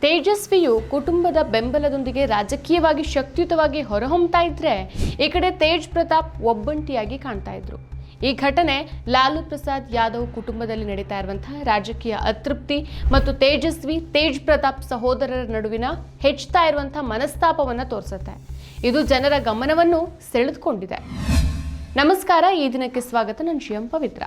ತೇಜಸ್ವಿಯು ಕುಟುಂಬದ ಬೆಂಬಲದೊಂದಿಗೆ ರಾಜಕೀಯವಾಗಿ ಶಕ್ತಿಯುತವಾಗಿ ಹೊರಹೊಮ್ಮತಾ ಇದ್ರೆ ಈ ಕಡೆ ತೇಜ್ ಪ್ರತಾಪ್ ಒಬ್ಬಂಟಿಯಾಗಿ ಕಾಣ್ತಾ ಇದ್ರು. ಈ ಘಟನೆ ಲಾಲು ಪ್ರಸಾದ್ ಯಾದವ್ ಕುಟುಂಬದಲ್ಲಿ ನಡೀತಾ ಇರುವಂತಹ ರಾಜಕೀಯ ಅತೃಪ್ತಿ ಮತ್ತು ತೇಜ್ ಪ್ರತಾಪ್ ಸಹೋದರರ ನಡುವಿನ ಹೆಚ್ಚುತ್ತಾ ಇರುವಂತಹ ಮನಸ್ತಾಪವನ್ನು ತೋರಿಸುತ್ತೆ. ಇದು ಜನರ ಗಮನವನ್ನು ಸೆಳೆದುಕೊಂಡಿದೆ. ನಮಸ್ಕಾರ, ಈ ದಿನಕ್ಕೆ ಸ್ವಾಗತ. ನಾನು ಶ್ರೀ ಪವಿತ್ರ.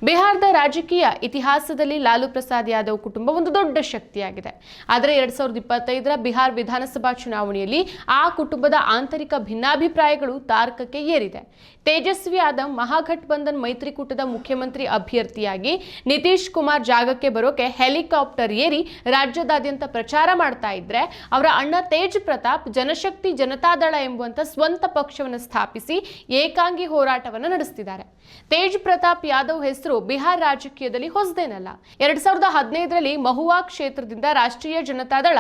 ಬಿಹಾರದ ರಾಜಕೀಯ ಇತಿಹಾಸದಲ್ಲಿ ಲಾಲು ಪ್ರಸಾದ್ ಯಾದವ್ ಕುಟುಂಬ ಒಂದು ದೊಡ್ಡ ಶಕ್ತಿಯಾಗಿದೆ. ಆದರೆ 2025ರ ಬಿಹಾರ್ ವಿಧಾನಸಭಾ ಚುನಾವಣೆಯಲ್ಲಿ ಆ ಕುಟುಂಬದ ಆಂತರಿಕ ಭಿನ್ನಾಭಿಪ್ರಾಯಗಳು ತಾರಕಕ್ಕೆ ಏರಿದೆ. ತೇಜಸ್ವಿ ಯಾದವ್ ಮಹಾಗಠಬಂಧನ್ ಮೈತ್ರಿಕೂಟದ ಮುಖ್ಯಮಂತ್ರಿ ಅಭ್ಯರ್ಥಿಯಾಗಿ ನಿತೀಶ್ ಕುಮಾರ್ ಜಾಗಕ್ಕೆ ಬರೋಕೆ ಹೆಲಿಕಾಪ್ಟರ್ ಏರಿ ರಾಜ್ಯದಾದ್ಯಂತ ಪ್ರಚಾರ ಮಾಡ್ತಾ ಇದ್ರೆ, ಅವರ ಅಣ್ಣ ತೇಜ್ ಪ್ರತಾಪ್ ಜನಶಕ್ತಿ ಜನತಾದಳ ಎಂಬುವಂತ ಸ್ವಂತ ಪಕ್ಷವನ್ನು ಸ್ಥಾಪಿಸಿ ಏಕಾಂಗಿ ಹೋರಾಟವನ್ನು ನಡೆಸುತ್ತಿದ್ದಾರೆ. ತೇಜ್ ಪ್ರತಾಪ್ ಯಾದವ್ ಹೆಸರು ಬಿಹಾರ್ ರಾಜಕೀಯದಲ್ಲಿ ಹೊಸದೇನಲ್ಲ. 2015ರಲ್ಲಿ ಮಹುವಾ ಕ್ಷೇತ್ರದಿಂದ ರಾಷ್ಟ್ರೀಯ ಜನತಾದಳ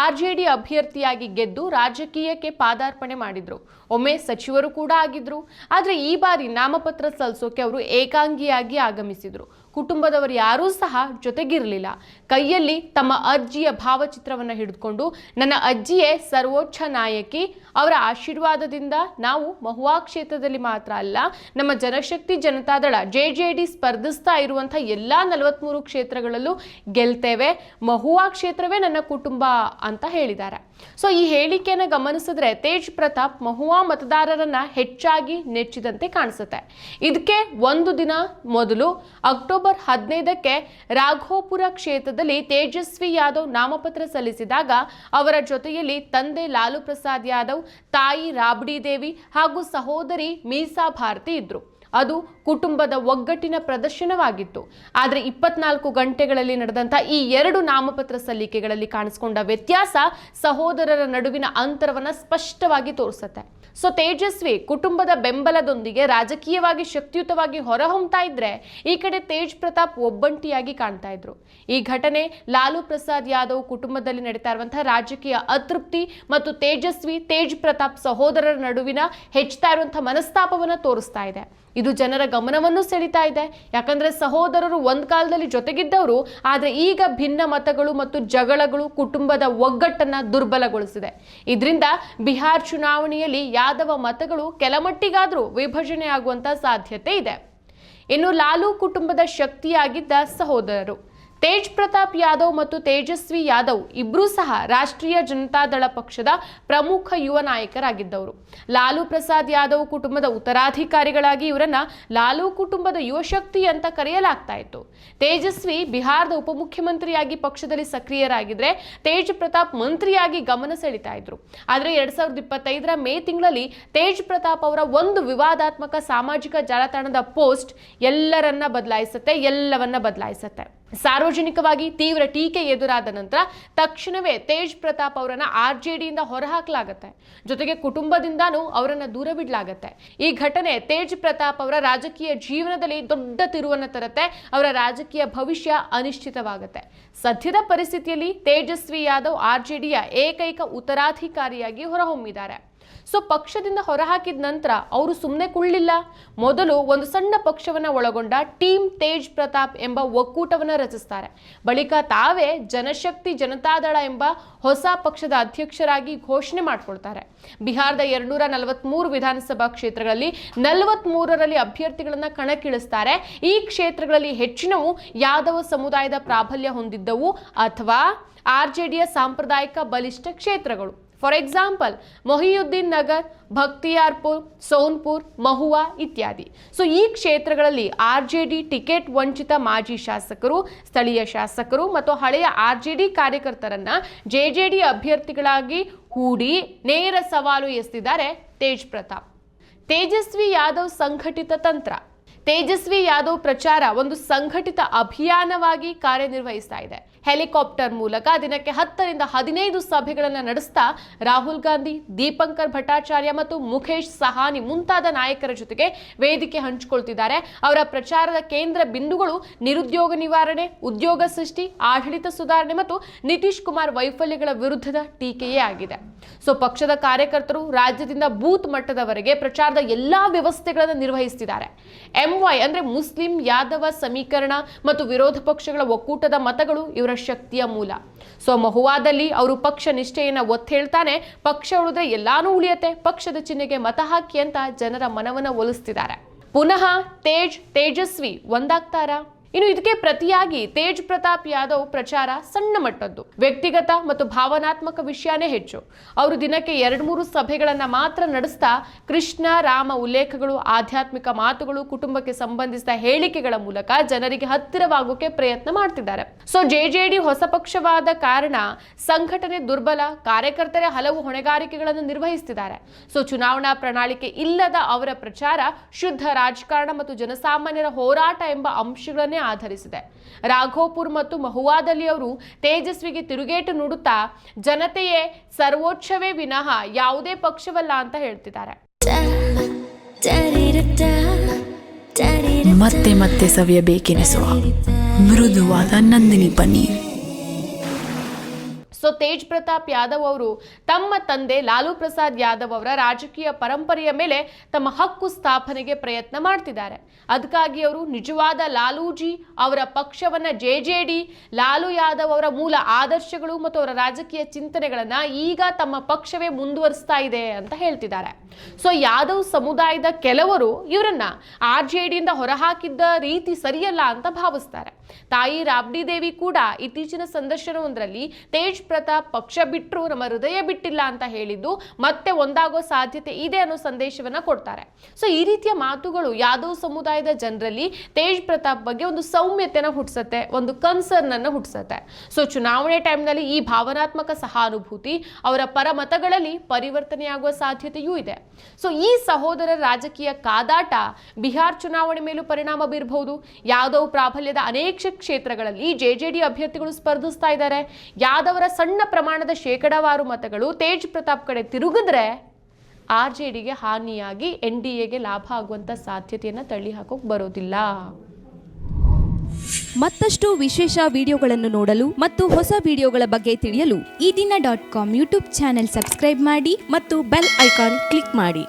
ಆರ್ಜೆಡಿ ಅಭ್ಯರ್ಥಿಯಾಗಿ ಗೆದ್ದು ರಾಜಕೀಯಕ್ಕೆ ಪಾದಾರ್ಪಣೆ ಮಾಡಿದ್ರು. ಒಮ್ಮೆ ಸಚಿವರು ಕೂಡ ಆಗಿದ್ರು. ಆದ್ರೆ ಈ ಬಾರಿ ನಾಮಪತ್ರ ಸಲ್ಲಿಸೋಕೆ ಅವರು ಏಕಾಂಗಿಯಾಗಿ ಆಗಮಿಸಿದ್ರು. ಕುಟುಂಬದವರು ಯಾರೂ ಸಹ ಜೊತೆಗಿರಲಿಲ್ಲ. ಕೈಯಲ್ಲಿ ತಮ್ಮ ಅಜ್ಜಿಯ ಭಾವಚಿತ್ರವನ್ನು ಹಿಡಿದುಕೊಂಡು, ನನ್ನ ಅಜ್ಜಿಯೇ ಸರ್ವೋಚ್ಚ ನಾಯಕಿ, ಅವರ ಆಶೀರ್ವಾದದಿಂದ ನಾವು ಮಹುವಾ ಕ್ಷೇತ್ರದಲ್ಲಿ ಮಾತ್ರ ಅಲ್ಲ, ನಮ್ಮ ಜನಶಕ್ತಿ ಜನತಾದಳ ಜೆಜೆಡಿ ಸ್ಪರ್ಧಿಸ್ತಾ ಇರುವಂತಹ ಎಲ್ಲಾ 43 ಕ್ಷೇತ್ರಗಳಲ್ಲೂ ಗೆಲ್ತೇವೆ, ಮಹುವಾ ಕ್ಷೇತ್ರವೇ ನನ್ನ ಕುಟುಂಬ ಅಂತ ಹೇಳಿದ್ದಾರೆ. ಸೊ ಈ ಹೇಳಿಕೆಯನ್ನು ಗಮನಿಸಿದ್ರೆ ತೇಜ್ ಪ್ರತಾಪ್ ಮಹುವಾ ಮತದಾರರನ್ನ ಹೆಚ್ಚಾಗಿ ನೆಚ್ಚಿದಂತೆ ಕಾಣಿಸುತ್ತೆ. ಇದಕ್ಕೆ ಒಂದು ದಿನ ಮೊದಲು ಅಕ್ಟೋಬರ್ 15ಕ್ಕೆ ರಾಘೋಪುರ ಕ್ಷೇತ್ರದಲ್ಲಿ ತೇಜಸ್ವಿ ಯಾದವ್ ನಾಮಪತ್ರ ಸಲ್ಲಿಸಿದಾಗ ಅವರ ಜೊತೆಯಲ್ಲಿ ತಂದೆ ಲಾಲು ಪ್ರಸಾದ್ ಯಾದವ್, ತಾಯಿ ರಾಬಡಿ ದೇವಿ ಹಾಗೂ ಸಹೋದರಿ ಮೀಸಾ ಭಾರತಿ ಇದ್ರು. ಅದು ಕುಟುಂಬದ ಒಗ್ಗಟ್ಟಿನ ಪ್ರದರ್ಶನವಾಗಿತ್ತು. ಆದರೆ 24 ಗಂಟೆಗಳಲ್ಲಿ ನಡೆದಂಥ ಈ ಎರಡು ನಾಮಪತ್ರ ಸಲ್ಲಿಕೆಗಳಲ್ಲಿ ಕಾಣಿಸಿಕೊಂಡ ವ್ಯತ್ಯಾಸ ಸಹೋದರರ ನಡುವಿನ ಅಂತರವನ್ನು ಸ್ಪಷ್ಟವಾಗಿ ತೋರಿಸುತ್ತೆ. ಸೊ ತೇಜಸ್ವಿ ಕುಟುಂಬದ ಬೆಂಬಲದೊಂದಿಗೆ ರಾಜಕೀಯವಾಗಿ ಶಕ್ತಿಯುತವಾಗಿ ಹೊರಹೊಮ್ಮತಾ ಇದ್ರೆ, ಈ ಕಡೆ ತೇಜ್ ಪ್ರತಾಪ್ ಒಬ್ಬಂಟಿಯಾಗಿ ಕಾಣ್ತಾ ಇದ್ರು. ಈ ಘಟನೆ ಲಾಲು ಪ್ರಸಾದ್ ಯಾದವ್ ಕುಟುಂಬದಲ್ಲಿ ನಡೀತಾ ಇರುವಂತಹ ರಾಜಕೀಯ ಅತೃಪ್ತಿ ಮತ್ತು ತೇಜ್ ಪ್ರತಾಪ್ ಸಹೋದರರ ನಡುವಿನ ಹೆಚ್ಚುತ್ತಾ ಇರುವಂತಹ ಮನಸ್ತಾಪವನ್ನು ತೋರಿಸ್ತಾ ಇದೆ. ಇದು ಜನರ ಗಮನವನ್ನು ಸೆಳೀತಾ ಇದೆ. ಯಾಕಂದ್ರೆ ಸಹೋದರರು ಒಂದ್ ಕಾಲದಲ್ಲಿ ಜೊತೆಗಿದ್ದವರು, ಆದ್ರೆ ಈಗ ಭಿನ್ನ ಮತಗಳು ಮತ್ತು ಜಗಳಗಳು ಕುಟುಂಬದ ಒಗ್ಗಟ್ಟನ್ನ ದುರ್ಬಲಗೊಳಿಸಿದೆ. ಇದರಿಂದ ಬಿಹಾರ್ ಚುನಾವಣೆಯಲ್ಲಿ ಯಾದವ ಮತಗಳು ಕೆಲಮಟ್ಟಿಗಾದ್ರೂ ವಿಭಜನೆ ಆಗುವಂತ ಸಾಧ್ಯತೆ ಇದೆ. ಇನ್ನು ಲಾಲು ಕುಟುಂಬದ ಶಕ್ತಿಯಾಗಿದ್ದ ಸಹೋದರರು ತೇಜ್ ಪ್ರತಾಪ್ ಯಾದವ್ ಮತ್ತು ತೇಜಸ್ವಿ ಯಾದವ್ ಇಬ್ಬರೂ ಸಹ ರಾಷ್ಟ್ರೀಯ ಜನತಾದಳ ಪಕ್ಷದ ಪ್ರಮುಖ ಯುವ ನಾಯಕರಾಗಿದ್ದವರು. ಲಾಲು ಪ್ರಸಾದ್ ಯಾದವ್ ಕುಟುಂಬದ ಉತ್ತರಾಧಿಕಾರಿಗಳಾಗಿ ಇವರನ್ನ ಲಾಲು ಕುಟುಂಬದ ಯುವಶಕ್ತಿ ಅಂತ ಕರೆಯಲಾಗ್ತಾ ಇತ್ತು. ತೇಜಸ್ವಿ ಬಿಹಾರದ ಉಪಮುಖ್ಯಮಂತ್ರಿಯಾಗಿ ಪಕ್ಷದಲ್ಲಿ ಸಕ್ರಿಯರಾಗಿದ್ರೆ, ತೇಜ್ ಪ್ರತಾಪ್ ಮಂತ್ರಿಯಾಗಿ ಗಮನ ಸೆಳೀತಾ ಇದ್ರು. ಆದ್ರೆ 2025ರ ಮೇ ತಿಂಗಳಲ್ಲಿ ತೇಜ್ ಪ್ರತಾಪ್ ಅವರ ಒಂದು ವಿವಾದಾತ್ಮಕ ಸಾಮಾಜಿಕ ಜಾಲತಾಣದ ಪೋಸ್ಟ್ ಎಲ್ಲವನ್ನ ಬದಲಾಯಿಸುತ್ತೆ. ಸಾರ್ವಜನಿಕವಾಗಿ ತೀವ್ರ ಟೀಕೆ ಎದುರಾದ ನಂತರ ತಕ್ಷಣವೇ ತೇಜ್ ಪ್ರತಾಪ್ ಅವರನ್ನ ಆರ್ಜೆಡಿಯಿಂದ ಹೊರಹಾಕಲಾಗುತ್ತೆ. ಜೊತೆಗೆ ಕುಟುಂಬದಿಂದಾನೂ ಅವರನ್ನ ದೂರ ಬಿಡಲಾಗುತ್ತೆ. ಈ ಘಟನೆ ತೇಜ್ ಪ್ರತಾಪ್ ಅವರ ರಾಜಕೀಯ ಜೀವನದಲ್ಲಿ ದೊಡ್ಡ ತಿರುವನ್ನು ತರುತ್ತೆ. ಅವರ ರಾಜಕೀಯ ಭವಿಷ್ಯ ಅನಿಶ್ಚಿತವಾಗುತ್ತೆ. ಸದ್ಯದ ಪರಿಸ್ಥಿತಿಯಲ್ಲಿ ತೇಜಸ್ವಿ ಯಾದವ್ ಆರ್ಜೆಡಿಯ ಏಕೈಕ ಉತ್ತರಾಧಿಕಾರಿಯಾಗಿ ಹೊರಹೊಮ್ಮಿದ್ದಾರೆ. ಸೊ ಪಕ್ಷದಿಂದ ಹೊರಹಾಕಿದ ನಂತರ ಅವರು ಸುಮ್ಮನೆ ಕುಳ್ಳಿಲ್ಲ. ಮೊದಲು ಒಂದು ಸಣ್ಣ ಪಕ್ಷವನ್ನ ಒಳಗೊಂಡ ಟೀಮ್ ತೇಜ್ ಪ್ರತಾಪ್ ಎಂಬ ಒಕ್ಕೂಟವನ್ನ ರಚಿಸ್ತಾರೆ. ಬಳಿಕ ತಾವೇ ಜನಶಕ್ತಿ ಜನತಾದಳ ಎಂಬ ಹೊಸ ಪಕ್ಷದ ಅಧ್ಯಕ್ಷರಾಗಿ ಘೋಷಣೆ ಮಾಡಿಕೊಳ್ತಾರೆ. ಬಿಹಾರದ 243 ವಿಧಾನಸಭಾ ಕ್ಷೇತ್ರಗಳಲ್ಲಿ 43ರಲ್ಲಿ ಅಭ್ಯರ್ಥಿಗಳನ್ನ ಕಣಕ್ಕಿಳಿಸ್ತಾರೆ. ಈ ಕ್ಷೇತ್ರಗಳಲ್ಲಿ ಹೆಚ್ಚಿನವು ಯಾದವ ಸಮುದಾಯದ ಪ್ರಾಬಲ್ಯ ಹೊಂದಿದ್ದವು ಅಥವಾ ಆರ್ಜೆಡಿಯ ಸಾಂಪ್ರದಾಯಿಕ ಬಲಿಷ್ಠ ಕ್ಷೇತ್ರಗಳು. ಫಾರ್ ಎಕ್ಸಾಂಪಲ್ ಮೊಹಿಯುದ್ದೀನ್ ನಗರ್, ಭಕ್ತಿಯಾರ್ಪುರ್, ಸೋನ್ಪುರ್, ಮಹುವಾ ಇತ್ಯಾದಿ. ಸೊ ಈ ಕ್ಷೇತ್ರಗಳಲ್ಲಿ ಆರ್ಜೆಡಿ ಟಿಕೆಟ್ ವಂಚಿತ ಮಾಜಿ ಶಾಸಕರು, ಸ್ಥಳೀಯ ಶಾಸಕರು ಮತ್ತು ಹಳೆಯ ಆರ್ಜೆಡಿ ಕಾರ್ಯಕರ್ತರನ್ನ ಜೆಜೆಡಿ ಅಭ್ಯರ್ಥಿಗಳಾಗಿ ಹೂಡಿ ನೇರ ಸವಾಲು ಎಸೆದಿದ್ದಾರೆ ತೇಜ್ ಪ್ರತಾಪ್. ತೇಜಸ್ವಿ ಯಾದವ್ ಸಂಘಟಿತ ತಂತ್ರ. ತೇಜಸ್ವಿ ಯಾದವ್ ಪ್ರಚಾರ ಒಂದು ಸಂಘಟಿತ ಅಭಿಯಾನವಾಗಿ ಕಾರ್ಯನಿರ್ವಹಿಸ್ತಾ ಇದೆ. ಹೆಲಿಕಾಪ್ಟರ್ ಮೂಲಕ ದಿನಕ್ಕೆ 10ರಿಂದ 15 ಸಭೆಗಳನ್ನು ನಡೆಸ್ತಾ ರಾಹುಲ್ ಗಾಂಧಿ, ದೀಪಂಕರ್ ಭಟ್ಟಾಚಾರ್ಯ ಮತ್ತು ಮುಖೇಶ್ ಸಹಾನಿ ಮುಂತಾದ ನಾಯಕರ ಜೊತೆಗೆ ವೇದಿಕೆ ಹಂಚಿಕೊಳ್ತಿದ್ದಾರೆ. ಅವರ ಪ್ರಚಾರದ ಕೇಂದ್ರ ಬಿಂದುಗಳು ನಿರುದ್ಯೋಗ ನಿವಾರಣೆ, ಉದ್ಯೋಗ ಸೃಷ್ಟಿ, ಆಡಳಿತ ಸುಧಾರಣೆ ಮತ್ತು ನಿತೀಶ್ ಕುಮಾರ್ ವೈಫಲ್ಯಗಳ ವಿರುದ್ಧದ ಟೀಕೆಯೇ ಆಗಿದೆ. ಸೊ ಪಕ್ಷದ ಕಾರ್ಯಕರ್ತರು ರಾಜ್ಯದಿಂದ ಬೂತ್ ಮಟ್ಟದವರೆಗೆ ಪ್ರಚಾರದ ಎಲ್ಲಾ ವ್ಯವಸ್ಥೆಗಳನ್ನು ನಿರ್ವಹಿಸುತ್ತಿದ್ದಾರೆ. MY ಅಂದ್ರೆ ಮುಸ್ಲಿಂ ಯಾದವ ಸಮೀಕರಣ ಮತ್ತು ವಿರೋಧ ಪಕ್ಷಗಳ ಒಕ್ಕೂಟದ ಮತಗಳು ಇವರ ಶಕ್ತಿಯ ಮೂಲ. ಸೊ ಮಹುವಾದಲ್ಲಿ ಅವರು ಪಕ್ಷ ನಿಷ್ಠೆಯನ್ನ ಒತ್ತಿ ಹೇಳ್ತಾನೆ, ಪಕ್ಷ ಉಳಿದ್ರೆ ಎಲ್ಲಾನು ಉಳಿಯತ್ತೆ, ಪಕ್ಷದ ಚಿಹ್ನೆಗೆ ಮತ ಹಾಕಿ ಅಂತ ಜನರ ಮನವನ್ನ ಒಲಿಸ್ತಿದ್ದಾರೆ. ಪುನಃ ತೇಜಸ್ವಿ ಒಂದಾಗ್ತಾರಾ? ಇನ್ನು ಇದಕ್ಕೆ ಪ್ರತಿಯಾಗಿ ತೇಜ್ ಪ್ರತಾಪ್ ಯಾದವ್ ಪ್ರಚಾರ ಸಣ್ಣ ಮಟ್ಟದ್ದು, ವ್ಯಕ್ತಿಗತ ಮತ್ತು ಭಾವನಾತ್ಮಕ ವಿಷಯನೇ ಹೆಚ್ಚು. ಅವರು ದಿನಕ್ಕೆ 2-3 ಸಭೆಗಳನ್ನ ಮಾತ್ರ ನಡೆಸ್ತಾ ಕೃಷ್ಣ ರಾಮ ಉಲ್ಲೇಖಗಳು, ಆಧ್ಯಾತ್ಮಿಕ ಮಾತುಗಳು, ಕುಟುಂಬಕ್ಕೆ ಸಂಬಂಧಿಸಿದ ಹೇಳಿಕೆಗಳ ಮೂಲಕ ಜನರಿಗೆ ಹತ್ತಿರವಾಗೋಕೆ ಪ್ರಯತ್ನ ಮಾಡ್ತಿದ್ದಾರೆ. ಸೊ ಜೆಜೆಡಿ ಹೊಸ ಪಕ್ಷವಾದ ಕಾರಣ ಸಂಘಟನೆ ದುರ್ಬಲ, ಕಾರ್ಯಕರ್ತರೇ ಹಲವು ಹೊಣೆಗಾರಿಕೆಗಳನ್ನು ನಿರ್ವಹಿಸುತ್ತಿದ್ದಾರೆ. ಸೊ ಚುನಾವಣಾ ಪ್ರಣಾಳಿಕೆ ಇಲ್ಲದ ಅವರ ಪ್ರಚಾರ ಶುದ್ಧ ರಾಜಕಾರಣ ಮತ್ತು ಜನಸಾಮಾನ್ಯರ ಹೋರಾಟ ಎಂಬ ಅಂಶಗಳನ್ನೇ ಆಧರಿಸಿದೆ. ರಾಘೋಪುರ್ ಮತ್ತು ಮಹುವಾದಲ್ಲಿ ಅವರು ತೇಜಸ್ವಿಗೆ ತಿರುಗೇಟು ನೀಡುತ್ತಾ ಜನತೆಯೇ ಸರ್ವೋಚ್ಚವೇ ವಿನಃ ಯಾವುದೇ ಪಕ್ಷವಲ್ಲ ಅಂತ ಹೇಳ್ತಿದ್ದಾರೆ. ಮತ್ತೆ ಮತ್ತೆ ಸವಿಯಬೇಕೆನಿಸುವ ಮೃದುವಾದ ನಂದಿನಿ ಪನ್ನೀರ್. ಸೊ ತೇಜ್ ಪ್ರತಾಪ್ ಯಾದವ್ ಅವರು ತಮ್ಮ ತಂದೆ ಲಾಲು ಪ್ರಸಾದ್ ಯಾದವ್ ಅವರ ರಾಜಕೀಯ ಪರಂಪರೆಯ ಮೇಲೆ ತಮ್ಮ ಹಕ್ಕು ಸ್ಥಾಪನೆಗೆ ಪ್ರಯತ್ನ ಮಾಡ್ತಿದ್ದಾರೆ. ಅದಕ್ಕಾಗಿ ಅವರು ನಿಜವಾದ ಲಾಲೂಜಿ ಅವರ ಪಕ್ಷವನ್ನ ಜೆಜೆಡಿ, ಲಾಲು ಯಾದವ್ ಅವರ ಮೂಲ ಆದರ್ಶಗಳು ಮತ್ತು ಅವರ ರಾಜಕೀಯ ಚಿಂತನೆಗಳನ್ನ ಈಗ ತಮ್ಮ ಪಕ್ಷವೇ ಮುಂದುವರಿಸ್ತಾ ಇದೆ ಅಂತ ಹೇಳ್ತಿದ್ದಾರೆ. ಸೊ ಯಾದವ್ ಸಮುದಾಯದ ಕೆಲವರು ಇವರನ್ನ RJDಯಿಂದ ಹೊರಹಾಕಿದ್ದ ರೀತಿ ಸರಿಯಲ್ಲ ಅಂತ ಭಾವಿಸ್ತಾರೆ. ತಾಯಿ ರಾಬ್ಡಿ ದೇವಿ ಕೂಡ ಇತ್ತೀಚಿನ ಸಂದರ್ಶನವೊಂದರಲ್ಲಿ ತೇಜ್ ಪ್ರತಾಪ್ ಪಕ್ಷ ಬಿಟ್ಟರು ನಮ್ಮ ಹೃದಯ ಬಿಟ್ಟಿಲ್ಲ ಅಂತ ಹೇಳಿದ್ದು ಮತ್ತೆ ಒಂದಾಗೋ ಸಾಧ್ಯತೆ ಇದೆ ಅನ್ನೋ ಸಂದೇಶವನ್ನ ಕೊಡ್ತಾರೆ. ಸೊ ಈ ರೀತಿಯ ಮಾತುಗಳು ಯಾದವ್ ಸಮುದಾಯದ ಜನರಲ್ಲಿ ತೇಜ್ ಪ್ರತಾಪ್ ಬಗ್ಗೆ ಒಂದು ಸೌಮ್ಯತೆನ ಹುಟ್ಟಿಸುತ್ತೆ, ಒಂದು ಕನ್ಸರ್ನ್ ಅನ್ನು ಹುಟ್ಟಿಸುತ್ತೆ. ಸೊ ಚುನಾವಣೆ ಟೈಮ್ನಲ್ಲಿ ಈ ಭಾವನಾತ್ಮಕ ಸಹಾನುಭೂತಿ ಅವರ ಪರ ಮತಗಳಲ್ಲಿ ಪರಿವರ್ತನೆಯಾಗುವ ಸಾಧ್ಯತೆಯೂ ಇದೆ. ಸೊ ಈ ಸಹೋದರರ ರಾಜಕೀಯ ಕಾದಾಟ ಬಿಹಾರ್ ಚುನಾವಣೆ ಮೇಲೂ ಪರಿಣಾಮ ಬೀರಬಹುದು. ಯಾದವ್ ಪ್ರಾಬಲ್ಯದ ಅನೇಕ ಕ್ಷೇತ್ರಗಳಲ್ಲಿ ಜೆಜೆಡಿ ಅಭ್ಯರ್ಥಿಗಳು ಸ್ಪರ್ಧಿಸ್ತಾ ಇದ್ದಾರೆ. ಯಾದವರ ಸಣ್ಣ ಪ್ರಮಾಣದ ಶೇಕಡಾವಾರು ಮತಗಳು ತೇಜ್ ಪ್ರತಾಪ್ ಕಡೆ ತಿರುಗಿದ್ರೆ RJDಗೆ ಹಾನಿಯಾಗಿ NDAಗೆ ಲಾಭ ಆಗುವಂತ ಸಾಧ್ಯತೆಯನ್ನ ತಳ್ಳಿ ಹಾಕೋಕ್ ಬರೋದಿಲ್ಲ. ಮತ್ತಷ್ಟು ವಿಶೇಷ ವಿಡಿಯೋಗಳನ್ನು ನೋಡಲು ಮತ್ತು ಹೊಸ ವಿಡಿಯೋಗಳ ಬಗ್ಗೆ ತಿಳಿಯಲು ಈ ದಿನ .com ಯೂಟ್ಯೂಬ್ ಚಾನೆಲ್ ಸಬ್ಸ್ಕ್ರೈಬ್ ಮಾಡಿ ಮತ್ತು ಬೆಲ್ ಐಕಾನ್ ಕ್ಲಿಕ್ ಮಾಡಿ.